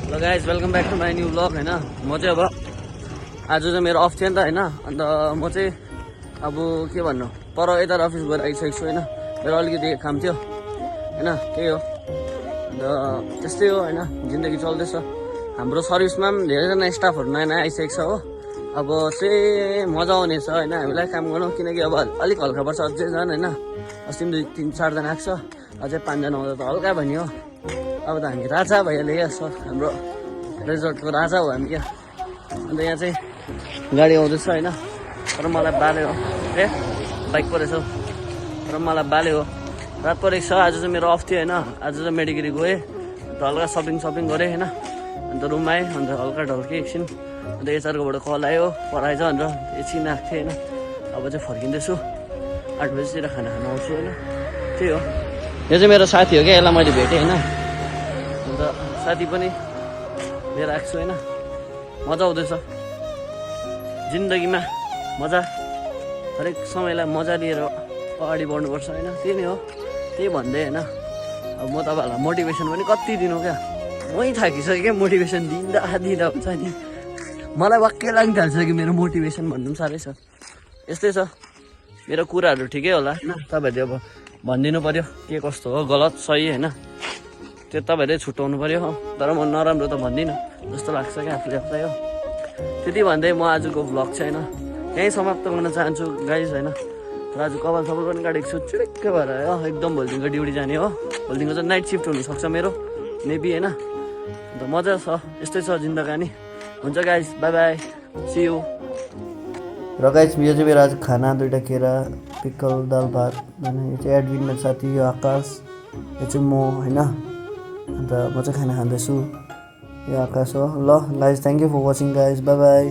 ल guys welcome back to my new blog होइन म चाहिँ अब आज चाहिँ मेरो अफ थियो नि त होइन अन्त म चाहिँ अब के भन्नु पर यता अफिस गएर आइसकेको छु होइन मेरो अलिकति काम थियो होइन त्यही हो अन्त त्यस्तै हो होइन जिन्दगी चल्दैछ हाम्रो सर्भिसमा पनि धेरैजना स्टाफहरू नयाँ नयाँ आइसकेको छ हो अब चाहिँ मजा आउनेछ होइन हामीलाई काम गर्नु किनकि अब अलिक हल्का पर्छ अझै झन् होइन अस्ति पनि 2-3-4 जना आएको छ अझै 5 जना आउँदा त हल्का भन्यो अब त हामी राजा भइहाल्यो क्या सर हाम्रो रिजोर्टको राजा हो हामी क्या अन्त यहाँ चाहिँ गाडी आउँदैछ होइन तर मलाई बाले हो ए बाइक परेछ हौ तर मलाई बाले हो रात परेको छ आज चाहिँ मेरो अफ थियो होइन आज चाहिँ मेडिकेरी गएँ अन्त हल्का सपिङ गरेँ होइन अन्त रुममा आएँ अन्त हल्का ढल्केँ एकछिन अन्त एचआरकोबाट कल आयो पढाएछ भनेर एकछिन आएको थिएँ होइन अब चाहिँ फर्किँदैछु 8 बजीतिर खाना खान आउँछु होइन त्यही हो यो चाहिँ मेरो साथी हो क्या यसलाई मैले भेटेँ होइन अन्त साथी पनि लिएर आएको छु होइन मजा आउँदैछ जिन्दगीमा मजा हरेक समयलाई मजा लिएर अगाडि बढ्नुपर्छ होइन त्यही नै हो त्यही भन्दै होइन अब म तपाईँहरूलाई मोटिभेसन पनि कति दिनु क्या मै थाकिसकेँ क्या मोटिभेसन दिँदा हुन्छ नि मलाई वाक्कै लाग्नु थाल्छ कि मेरो मोटिभेसन भन्नु पनि साह्रै छ यस्तै छ मेरो कुराहरू ठिकै होला होइन तपाईँहरूले अब भनिदिनु पऱ्यो के कस्तो हो गलत सही होइन त्यो तपाईँहरूले छुट्याउनु पऱ्यो हो तर म नराम्रो त भन्दिनँ जस्तो लाग्छ क्या आफूले आफूलाई हो त्यति भन्दै म आजको भ्लग चाहिँ होइन यहीँ समाप्त गर्न चाहन्छु गाइज होइन र आज कपाल सपाल पनि काटेको छु चिडिक्क भएर हो एकदम भोलिदेखिको ड्युटी जाने हो भोलिदेखिको चाहिँ नाइट सिफ्ट हुनसक्छ मेरो मेबी होइन अन्त मजा छ यस्तै छ जिन्दगानी हुन्छ guys bye bye see you र गाइज यो चाहिँ मेरो आज खाना 2टा केरा पिकल दाल भात होइन यो चाहिँ एडमिन मेरो साथी यो आकाश यो चाहिँ म होइन अन्त म चाहिँ खाना खाँदैछु यो आकाश हो ल guys thank you for watching guys bye by